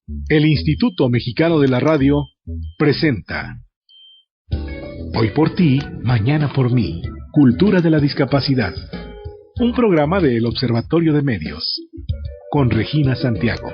El Instituto Mexicano de la Radio presenta Hoy por ti, mañana por mí. Cultura de la discapacidad. Un programa del Observatorio de Medios. Con Regina Santiago.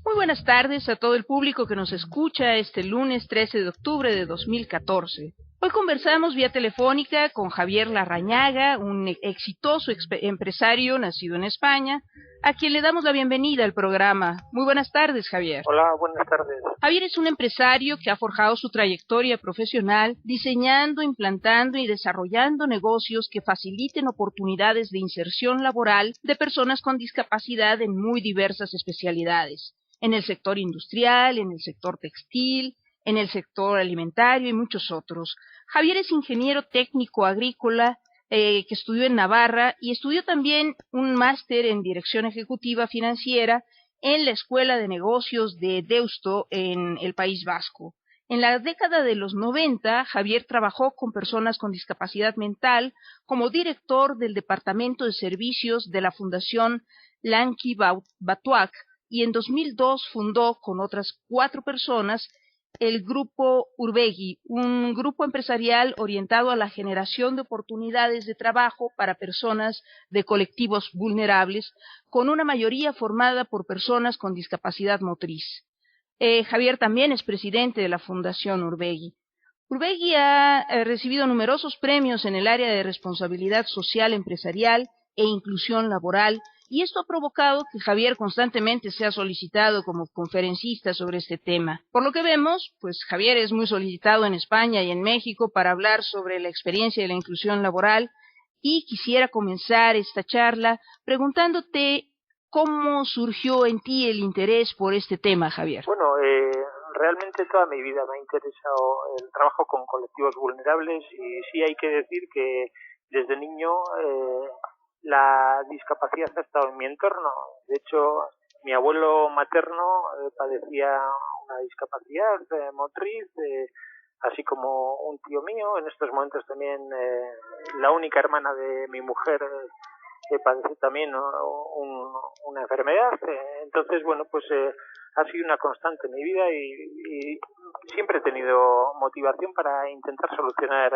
Muy buenas tardes a todo el público que nos escucha este lunes 13 de octubre de 2014. Hoy conversamos vía telefónica con Javier Larrañaga, un exitoso empresario nacido en España, a quien le damos la bienvenida al programa. Muy buenas tardes, Javier. Hola, buenas tardes. Javier es un empresario que ha forjado su trayectoria profesional diseñando, implantando y desarrollando negocios que faciliten oportunidades de inserción laboral de personas con discapacidad en muy diversas especialidades, en el sector industrial, en el sector textil, en el sector alimentario y muchos otros. Javier es ingeniero técnico agrícola que estudió en Navarra y estudió también un máster en Dirección Ejecutiva Financiera en la Escuela de Negocios de Deusto en el País Vasco. En la década de los 90, Javier trabajó con personas con discapacidad mental como director del Departamento de Servicios de la Fundación Lanky Batuac y en 2002 fundó con otras 4 personas el Grupo Urbegui, un grupo empresarial orientado a la generación de oportunidades de trabajo para personas de colectivos vulnerables, con una mayoría formada por personas con discapacidad motriz. Javier también es presidente de la Fundación Urbegui. Urbegui ha recibido numerosos premios en el área de responsabilidad social empresarial e inclusión laboral, y esto ha provocado que Javier constantemente sea solicitado como conferencista sobre este tema. Por lo que vemos, pues Javier es muy solicitado en España y en México para hablar sobre la experiencia de la inclusión laboral, y quisiera comenzar esta charla preguntándote cómo surgió en ti el interés por este tema, Javier. Bueno, realmente toda mi vida me ha interesado el trabajo con colectivos vulnerables y sí hay que decir que desde niño la discapacidad ha estado en mi entorno. De hecho, mi abuelo materno padecía una discapacidad motriz, así como un tío mío. En estos momentos también la única hermana de mi mujer padece también una enfermedad. Entonces, bueno, pues ha sido una constante en mi vida y siempre he tenido motivación para intentar solucionar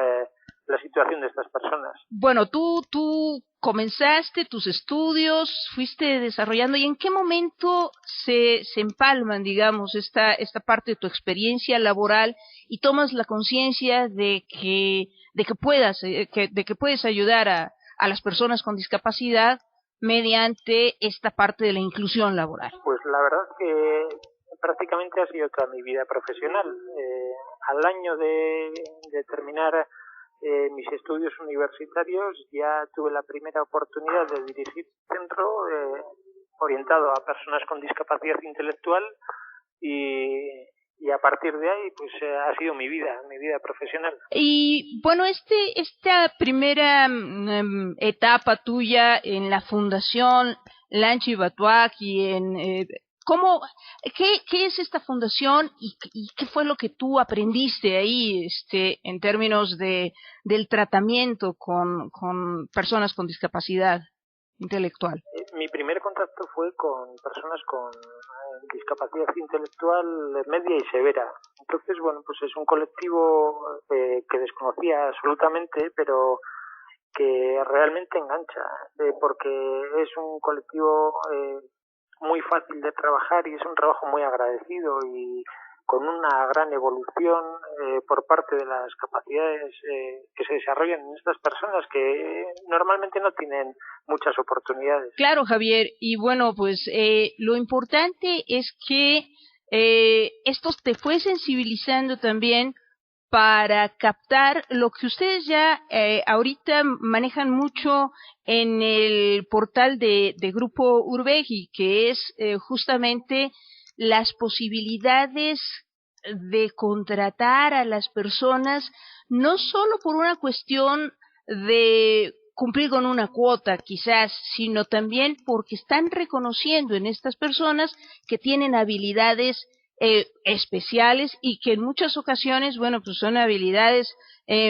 la situación de estas personas. Bueno, tú comenzaste tus estudios, fuiste desarrollando, ¿y en qué momento se empalman, digamos, esta parte de tu experiencia laboral y tomas la conciencia de que puedes ayudar a las personas con discapacidad mediante esta parte de la inclusión laboral? Pues la verdad es que prácticamente ha sido toda mi vida profesional. Al año de terminar mis estudios universitarios ya tuve la primera oportunidad de dirigir un centro orientado a personas con discapacidad intelectual y a partir de ahí pues ha sido mi vida profesional. Y bueno, esta primera etapa tuya en la Fundación Lanky Batuac y en ¿qué es esta fundación y qué fue lo que tú aprendiste ahí en términos del tratamiento con personas con discapacidad intelectual? Mi primer contacto fue con personas con discapacidad intelectual media y severa. Entonces, bueno, pues es un colectivo que desconocía absolutamente, pero que realmente engancha, porque es un colectivo muy fácil de trabajar y es un trabajo muy agradecido y con una gran evolución por parte de las capacidades que se desarrollan en estas personas que normalmente no tienen muchas oportunidades. Claro, Javier, y bueno, pues lo importante es que esto te fue sensibilizando también para captar lo que ustedes ya ahorita manejan mucho en el portal de Grupo Urbegui, que es justamente las posibilidades de contratar a las personas, no solo por una cuestión de cumplir con una cuota quizás, sino también porque están reconociendo en estas personas que tienen habilidades especiales y que en muchas ocasiones, bueno, pues son habilidades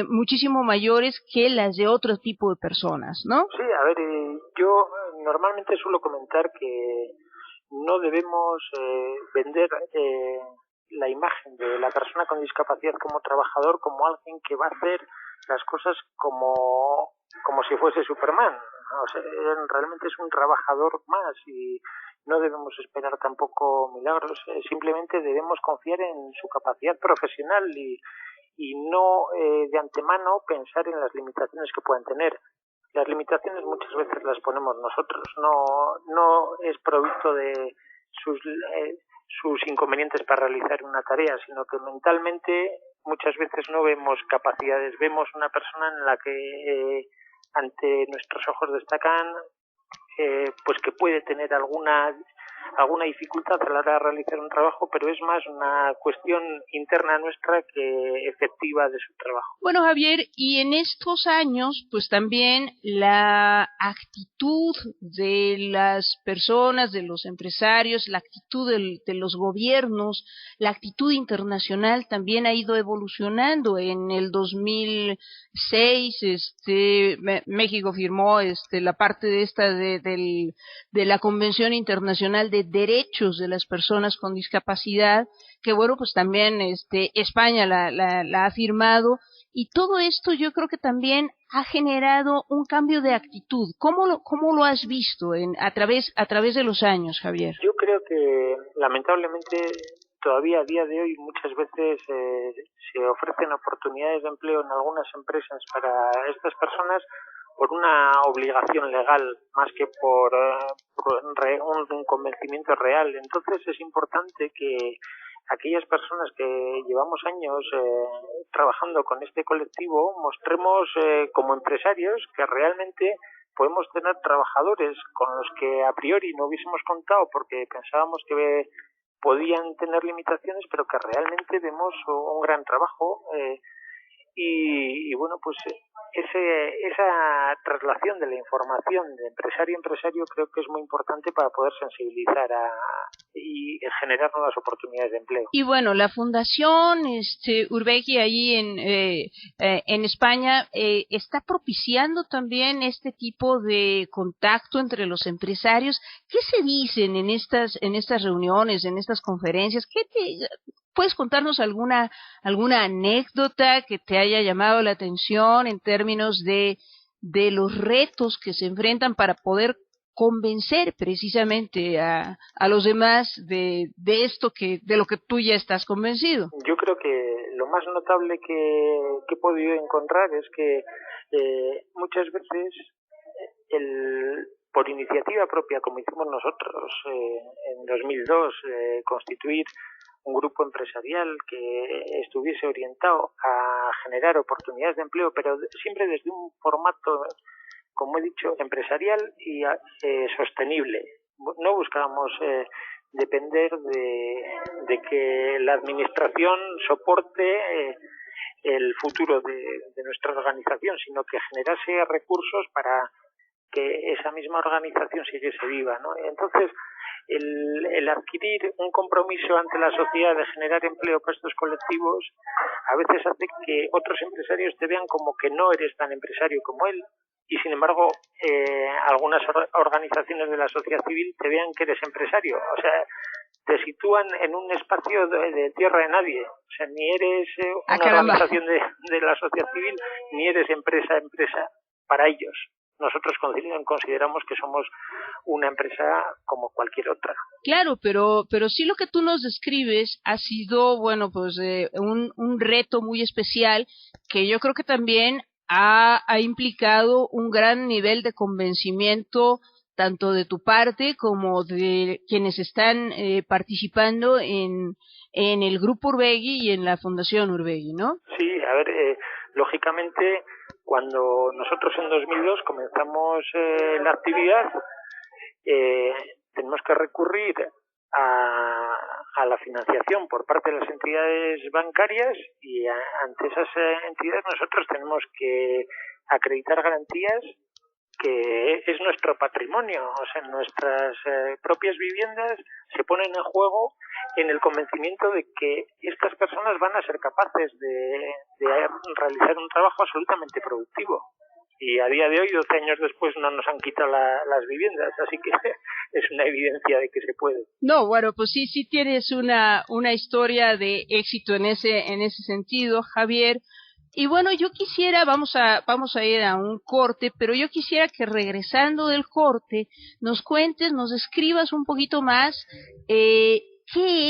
muchísimo mayores que las de otro tipo de personas, ¿no? Sí, a ver, yo normalmente suelo comentar que no debemos vender la imagen de la persona con discapacidad como trabajador como alguien que va a hacer las cosas como si fuese Superman. O sea, realmente es un trabajador más y no debemos esperar tampoco milagros. Simplemente debemos confiar en su capacidad profesional y no de antemano pensar en las limitaciones que pueden tener. Las limitaciones muchas veces las ponemos nosotros, no es producto de sus inconvenientes para realizar una tarea, sino que mentalmente muchas veces no vemos capacidades, vemos una persona en la que ante nuestros ojos destacan pues que puede tener alguna dificultad a la hora de realizar un trabajo, pero es más una cuestión interna nuestra que efectiva de su trabajo. Bueno, Javier, y en estos años, pues también la actitud de las personas, de los empresarios, la actitud de los gobiernos, la actitud internacional también ha ido evolucionando. En el 2006, México firmó la parte de esta de la Convención Internacional de Derechos de las Personas con Discapacidad, que bueno, pues también España la ha firmado, y todo esto yo creo que también ha generado un cambio de actitud. ¿Cómo lo has visto a través de los años, Javier? Yo creo que lamentablemente todavía a día de hoy muchas veces se ofrecen oportunidades de empleo en algunas empresas para estas personas por una obligación legal más que por un convencimiento real. Entonces es importante que aquellas personas que llevamos años trabajando con este colectivo mostremos como empresarios que realmente podemos tener trabajadores con los que a priori no hubiésemos contado porque pensábamos que podían tener limitaciones, pero que realmente vemos un gran trabajo y bueno, pues esa traslación de la información de empresario a empresario creo que es muy importante para poder sensibilizar y generar nuevas oportunidades de empleo. Y bueno, la Fundación Urbegui ahí en España está propiciando también este tipo de contacto entre los empresarios. ¿Qué se dicen en estas reuniones, en estas conferencias? ¿Puedes contarnos alguna anécdota que te haya llamado la atención en términos de los retos que se enfrentan para poder convencer precisamente a los demás de esto de lo que tú ya estás convencido? Yo creo que lo más notable que he podido encontrar es que muchas veces por iniciativa propia, como hicimos nosotros en 2002, constituir un grupo empresarial que estuviese orientado a generar oportunidades de empleo, pero siempre desde un formato, como he dicho, empresarial y sostenible. No buscábamos depender de que la administración soporte el futuro de nuestra organización, sino que generase recursos para que esa misma organización siguiese viva, ¿no? Entonces, el adquirir un compromiso ante la sociedad de generar empleo para estos colectivos a veces hace que otros empresarios te vean como que no eres tan empresario como él y sin embargo algunas organizaciones de la sociedad civil te vean que eres empresario, o sea, te sitúan en un espacio de tierra de nadie, o sea, ni eres una organización de la sociedad civil ni eres empresa para ellos. Nosotros consideramos que somos una empresa como cualquier otra. Claro, pero sí lo que tú nos describes ha sido, bueno, pues un reto muy especial que yo creo que también ha implicado un gran nivel de convencimiento tanto de tu parte como de quienes están participando en el Grupo Urbegui y en la Fundación Urbegui, ¿no? Sí, a ver, lógicamente, cuando nosotros en 2002 comenzamos la actividad, tenemos que recurrir a la financiación por parte de las entidades bancarias y ante esas entidades nosotros tenemos que acreditar garantías que es nuestro patrimonio, o sea, nuestras propias viviendas se ponen en juego en el convencimiento de que estas personas van a ser capaces de realizar un trabajo absolutamente productivo. Y a día de hoy, 12 años después, no nos han quitado las viviendas, así que es una evidencia de que se puede. No, bueno, pues sí tienes una historia de éxito en ese sentido, Javier. Y bueno, yo quisiera, vamos a ir a un corte, pero yo quisiera que regresando del corte nos cuentes, nos describas un poquito más qué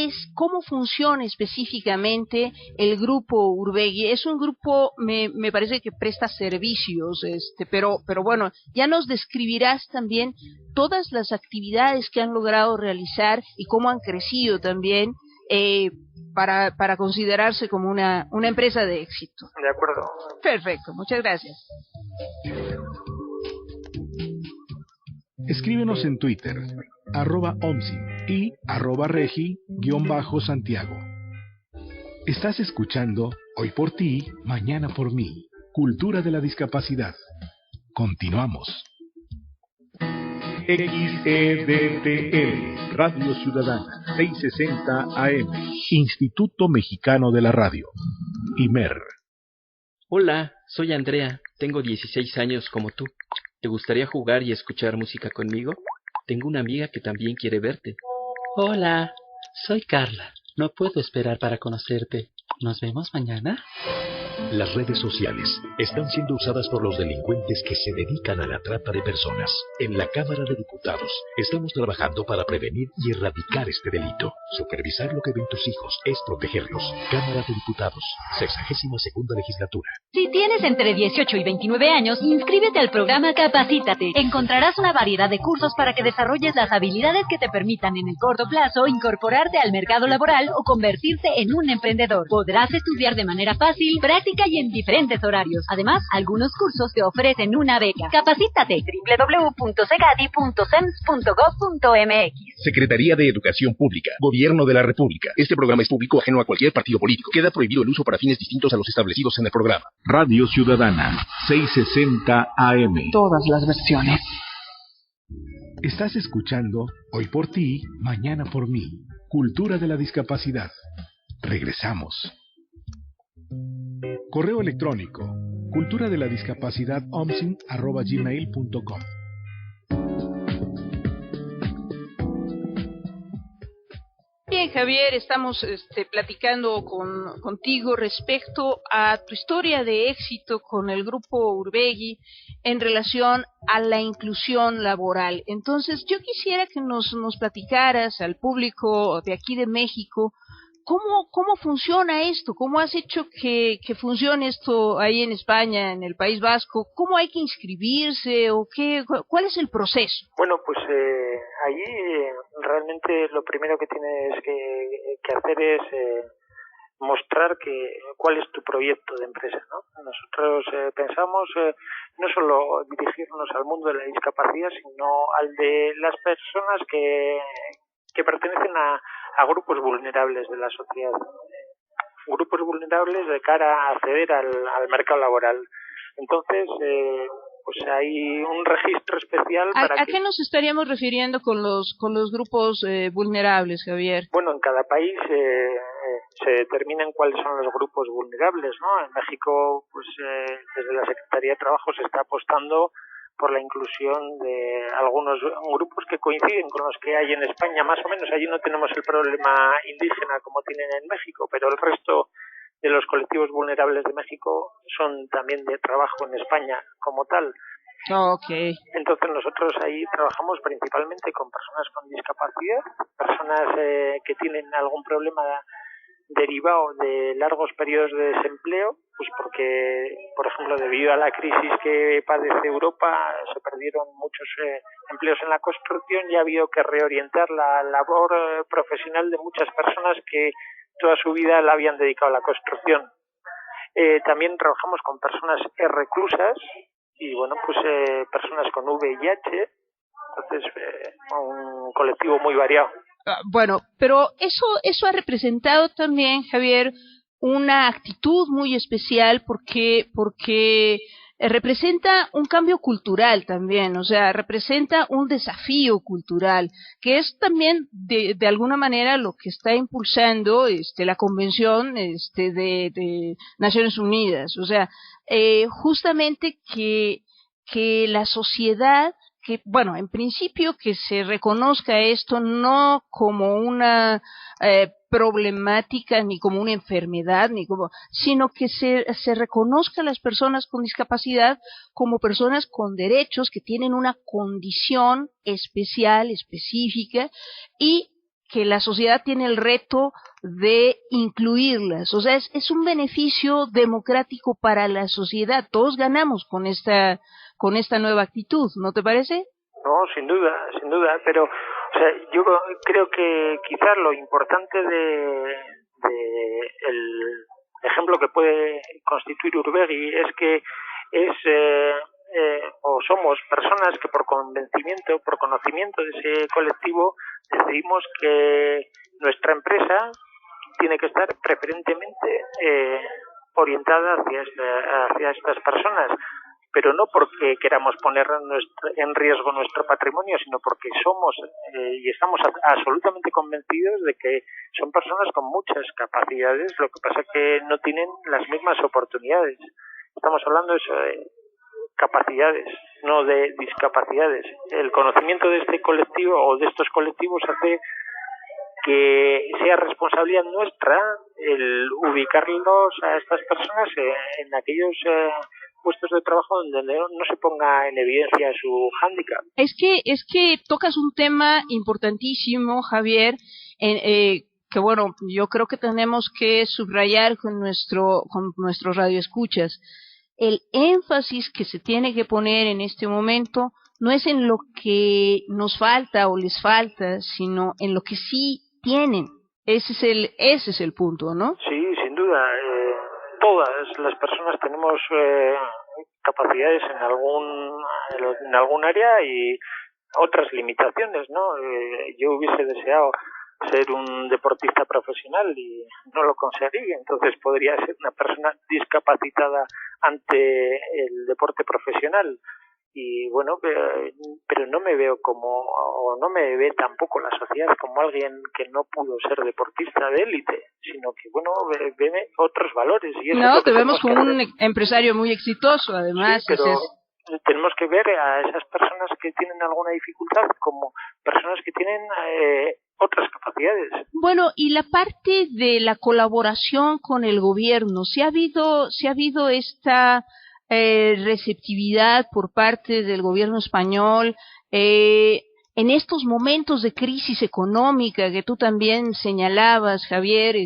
es, cómo funciona específicamente el grupo Urbegui. Es un grupo, me parece que presta servicios, pero bueno, ya nos describirás también todas las actividades que han logrado realizar y cómo han crecido también para considerarse como una empresa de éxito. De acuerdo. Perfecto, muchas gracias. Escríbenos en Twitter, @OMSI y @Regi_Santiago. Estás escuchando Hoy por ti, mañana por mí. Cultura de la discapacidad. Continuamos. XEDTL, Radio Ciudadana, 660 AM, Instituto Mexicano de la Radio, IMER. Hola, soy Andrea, tengo 16 años como tú. ¿Te gustaría jugar y escuchar música conmigo? Tengo una amiga que también quiere verte. Hola, soy Carla. No puedo esperar para conocerte. ¿Nos vemos mañana? Las redes sociales están siendo usadas por los delincuentes que se dedican a la trata de personas. En la Cámara de Diputados estamos trabajando para prevenir y erradicar este delito. Supervisar lo que ven tus hijos es protegerlos. Cámara de Diputados, 62ª Legislatura. Si tienes entre 18 y 29 años, inscríbete al programa Capacítate. Encontrarás una variedad de cursos para que desarrolles las habilidades que te permitan en el corto plazo incorporarte al mercado laboral o convertirte en un emprendedor. Podrás estudiar de manera fácil, práctica y en diferentes horarios. Además, algunos cursos te ofrecen una beca. Capacítate. www.segadi.cems.gov.mx. Secretaría de Educación Pública, Gobierno de la República. Este programa es público, ajeno a cualquier partido político. Queda prohibido el uso para fines distintos a los establecidos en el programa. Radio Ciudadana, 660 AM. Todas las versiones. Estás escuchando Hoy por ti, mañana por mí. Cultura de la discapacidad. Regresamos. Correo electrónico culturadeladiscapacidad@gmail.com. Bien, Javier, estamos platicando contigo respecto a tu historia de éxito con el grupo Urbegui en relación a la inclusión laboral. Entonces, yo quisiera que nos platicaras al público de aquí de México ¿Cómo funciona esto? ¿Cómo has hecho que funcione esto ahí en España, en el País Vasco? ¿Cómo hay que inscribirse o cuál es el proceso? Bueno, pues allí realmente lo primero que tienes que hacer es mostrar cuál es tu proyecto de empresa, ¿no? Nosotros pensamos no solo dirigirnos al mundo de la discapacidad, sino al de las personas que pertenecen a grupos vulnerables de la sociedad, grupos vulnerables de cara a acceder al mercado laboral. Entonces, pues hay un registro especial para ¿A qué nos estaríamos refiriendo con los grupos vulnerables, Javier? Bueno, en cada país se determinan cuáles son los grupos vulnerables, ¿no? En México, pues desde la Secretaría de Trabajo se está apostando por la inclusión de algunos grupos que coinciden con los que hay en España, más o menos. Allí no tenemos el problema indígena como tienen en México, pero el resto de los colectivos vulnerables de México son también de trabajo en España como tal. Okay. Entonces nosotros ahí trabajamos principalmente con personas con discapacidad, personas que tienen algún problema derivado de largos periodos de desempleo, pues porque, por ejemplo, debido a la crisis que padece Europa, se perdieron muchos empleos en la construcción y ha habido que reorientar la labor profesional de muchas personas que toda su vida la habían dedicado a la construcción. También trabajamos con personas reclusas y, bueno, pues personas con VIH, entonces un colectivo muy variado. Bueno, pero eso ha representado también, Javier, una actitud muy especial porque representa un cambio cultural también, o sea, representa un desafío cultural, que es también de alguna manera lo que está impulsando la Convención de Naciones Unidas, o sea, justamente que que la sociedad, que, bueno, en principio que se reconozca esto no como una problemática ni como una enfermedad, sino que se reconozca a las personas con discapacidad como personas con derechos que tienen una condición especial, específica, y que la sociedad tiene el reto de incluirlas. O sea, es un beneficio democrático para la sociedad. Todos ganamos con esta nueva actitud, ¿no te parece? No, sin duda, pero o sea, yo creo que quizás lo importante de el ejemplo que puede constituir Urbegui es que o somos personas que por convencimiento, por conocimiento de ese colectivo, decidimos que nuestra empresa tiene que estar preferentemente orientada hacia estas personas, pero no porque queramos poner en riesgo nuestro patrimonio, sino porque somos y estamos absolutamente convencidos de que son personas con muchas capacidades, lo que pasa es que no tienen las mismas oportunidades. Estamos hablando de eso, de capacidades, no de discapacidades. El conocimiento de este colectivo o de estos colectivos hace que sea responsabilidad nuestra el ubicarlos a estas personas en aquellos puestos de trabajo donde no se ponga en evidencia su hándicap. Es que tocas un tema importantísimo, Javier, que bueno, yo creo que tenemos que subrayar con nuestros radioescuchas. El énfasis que se tiene que poner en este momento no es en lo que nos falta o les falta, sino en lo que sí tienen. Ese es el punto, ¿no? Sí, sin duda. Todas las personas tenemos capacidades en algún área y otras limitaciones, ¿no? Yo hubiese deseado ser un deportista profesional y no lo conseguí, entonces podría ser una persona discapacitada ante el deporte profesional. Y bueno, pero no me veo o no me ve tampoco la sociedad como alguien que no pudo ser deportista de élite, sino que bueno, ve otros valores. Y eso no, te vemos como un empresario muy exitoso, además. Sí, pero tenemos que ver a esas personas que tienen alguna dificultad como personas que tienen otras capacidades. Bueno, y la parte de la colaboración con el gobierno, ¿sí ha habido esta receptividad por parte del gobierno español en estos momentos de crisis económica que tú también señalabas, Javier?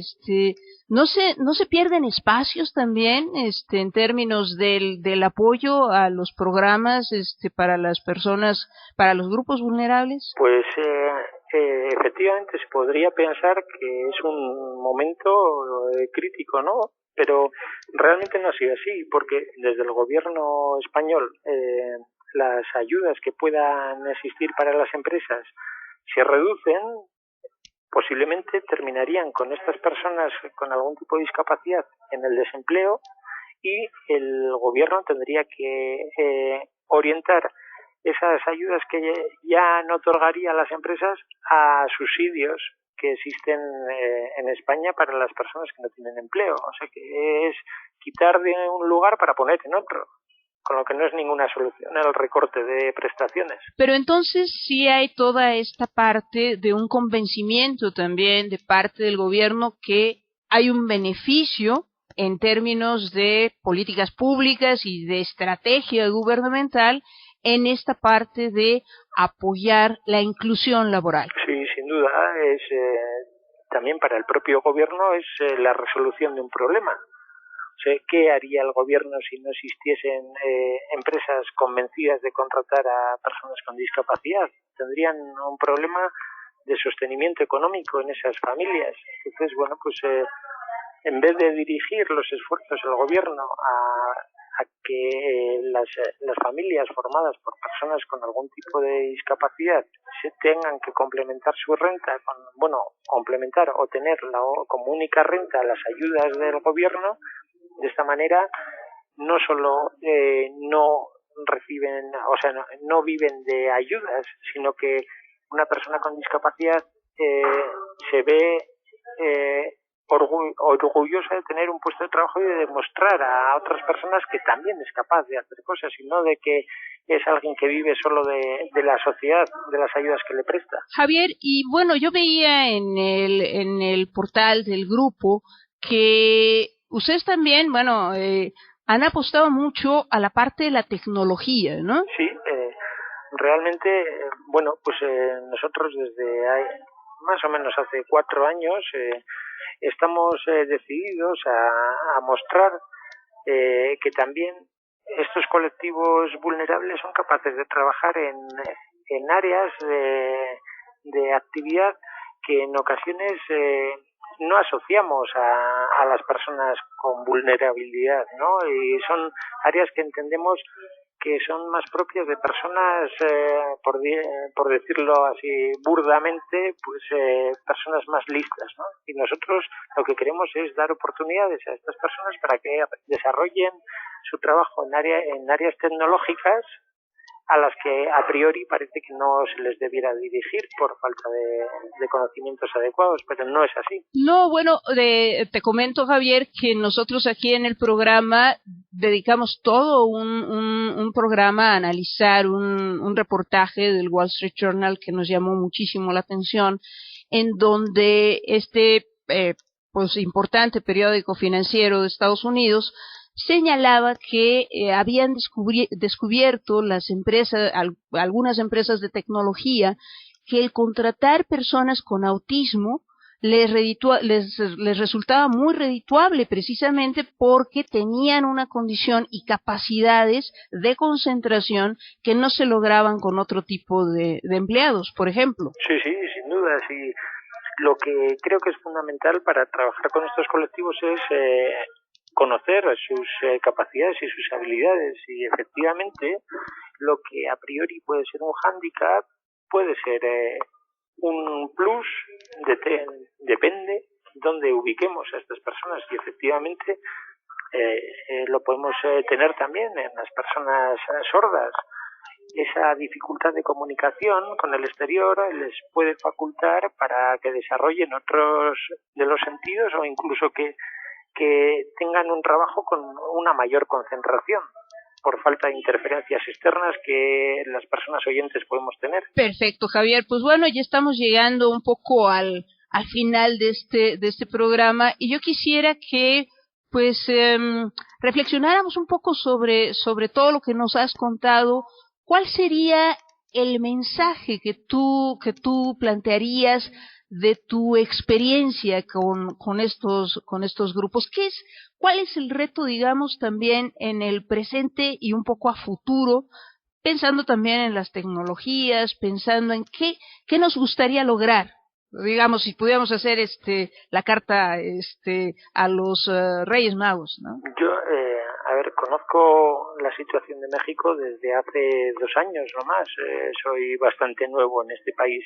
¿No se pierden espacios también en términos del apoyo a los programas para las personas, para los grupos vulnerables? Pues efectivamente se podría pensar que es un momento crítico, ¿no? Pero realmente no ha sido así, porque desde el gobierno español las ayudas que puedan existir para las empresas se reducen, posiblemente terminarían con estas personas con algún tipo de discapacidad en el desempleo y el gobierno tendría que orientar esas ayudas que ya no otorgaría a las empresas a subsidios que existen en España para las personas que no tienen empleo. O sea que es quitar de un lugar para poner en otro, con lo que no es ninguna solución el recorte de prestaciones. Pero entonces sí hay toda esta parte de un convencimiento también de parte del gobierno que hay un beneficio en términos de políticas públicas y de estrategia gubernamental en esta parte de apoyar la inclusión laboral. Sí, sin duda, es también para el propio gobierno es la resolución de un problema. O sea, ¿qué haría el gobierno si no existiesen empresas convencidas de contratar a personas con discapacidad? Tendrían un problema de sostenimiento económico en esas familias. Entonces, bueno, pues en vez de dirigir los esfuerzos del gobierno a que las familias formadas por personas con algún tipo de discapacidad se tengan que complementar su renta, complementar o tener como única renta las ayudas del gobierno, de esta manera no solo no reciben, o sea, no viven de ayudas, sino que una persona con discapacidad se ve orgullosa de tener un puesto de trabajo y de demostrar a otras personas que también es capaz de hacer cosas y no de que es alguien que vive solo de la sociedad, de las ayudas que le presta. Javier, y bueno, yo veía en el portal del grupo que ustedes también, bueno, han apostado mucho a la parte de la tecnología, ¿no? Sí, realmente, bueno, pues nosotros desde más o menos hace 4 años estamos decididos a mostrar que también estos colectivos vulnerables son capaces de trabajar en áreas de actividad que en ocasiones no asociamos a las personas con vulnerabilidad, ¿no? Y son áreas que entendemos que son más propias de personas, por decirlo así burdamente, pues personas más listas, ¿no? Y nosotros lo que queremos es dar oportunidades a estas personas para que desarrollen su trabajo en áreas tecnológicas a las que a priori parece que no se les debiera dirigir por falta de conocimientos adecuados, pero no es así. No, bueno, te comento, Javier, que nosotros aquí en el programa dedicamos todo un programa a analizar un reportaje del Wall Street Journal que nos llamó muchísimo la atención, en donde pues importante periódico financiero de Estados Unidos señalaba que habían descubierto las empresas, algunas empresas de tecnología, que el contratar personas con autismo les resultaba muy redituable, precisamente porque tenían una condición y capacidades de concentración que no se lograban con otro tipo de empleados, por ejemplo. Sí, sin duda. Sí. Lo que creo que es fundamental para trabajar con estos colectivos es conocer sus capacidades y sus habilidades, y efectivamente lo que a priori puede ser un hándicap puede ser un plus, depende dónde ubiquemos a estas personas, y efectivamente lo podemos tener también en las personas sordas. Esa dificultad de comunicación con el exterior les puede facultar para que desarrollen otros de los sentidos, o incluso que tengan un trabajo con una mayor concentración por falta de interferencias externas que las personas oyentes podemos tener. Perfecto, Javier. Pues bueno, ya estamos llegando un poco al final de este programa, y yo quisiera que pues reflexionáramos un poco sobre todo lo que nos has contado. ¿Cuál sería el mensaje que tú plantearías de tu experiencia con estos grupos? ¿Cuál es el reto, digamos, también en el presente y un poco a futuro, pensando también en las tecnologías, pensando en qué nos gustaría lograr? Digamos, si pudiéramos hacer la carta a los Reyes Magos, ¿no? Yo, conozco la situación de México desde hace 2 años no más. Soy bastante nuevo en este país,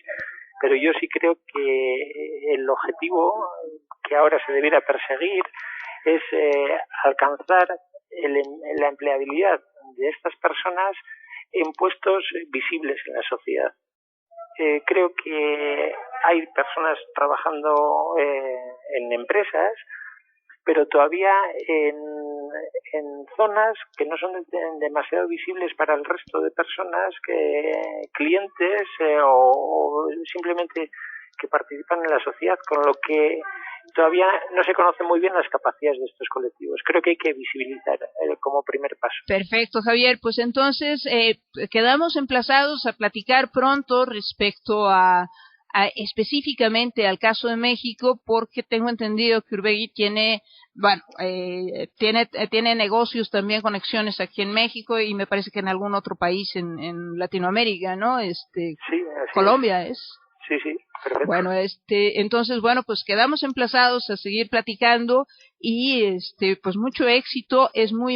pero yo sí creo que el objetivo que ahora se debiera perseguir es alcanzar la empleabilidad de estas personas en puestos visibles en la sociedad. Creo que hay personas trabajando en empresas, pero todavía en zonas que no son demasiado visibles para el resto de personas, clientes o simplemente que participan en la sociedad, con lo que todavía no se conocen muy bien las capacidades de estos colectivos. Creo que hay que visibilizar como primer paso. Perfecto, Javier. Pues entonces quedamos emplazados a platicar pronto respecto a específicamente al caso de México, porque tengo entendido que Urbegui tiene negocios también, conexiones aquí en México, y me parece que en algún otro país en Latinoamérica, ¿no? Sí, Colombia es. Sí, perfecto. Bueno, entonces, bueno, pues quedamos emplazados a seguir platicando, y pues mucho éxito. Es muy